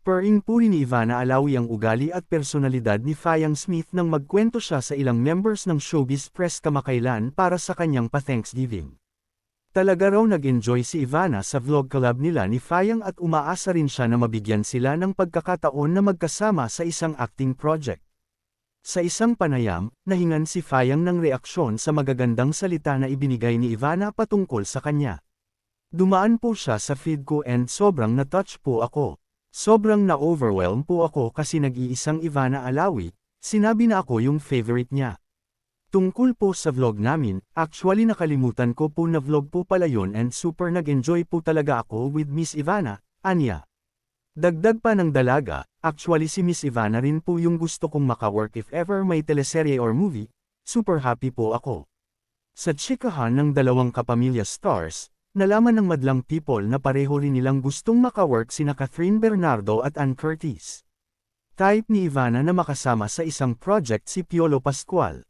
Puri ni Ivana Alawi ang ugali at personalidad ni Fayang Smith nang magkwento siya sa ilang members ng showbiz press kamakailan para sa kanyang pa-Thanksgiving. Talaga raw nag-enjoy si Ivana sa vlog collab nila ni Fayang at umaasa rin siya na mabigyan sila ng pagkakataon na magkasama sa isang acting project. Sa isang panayam, nahingan si Fayang ng reaksyon sa magagandang salita na ibinigay ni Ivana patungkol sa kanya. Dumaan po siya sa feed ko and sobrang na-touch po ako. Sobrang na-overwhelm po ako kasi nag-iisang Ivana Alawi, sinabi na ako yung favorite niya. Tungkol po sa vlog namin, actually nakalimutan ko po na vlog po pala yun and super nag-enjoy po talaga ako with Miss Ivana, anya. Dagdag pa ng dalaga, actually si Miss Ivana rin po yung gusto kong makawork if ever may teleserye or movie, super happy po ako. Sa chikahan ng dalawang kapamilya stars, nalaman ng madlang people na pareho rin nilang gustong makawork sina Catherine Bernardo at Ann Curtis. Type ni Ivana na makasama sa isang project si Piolo Pascual.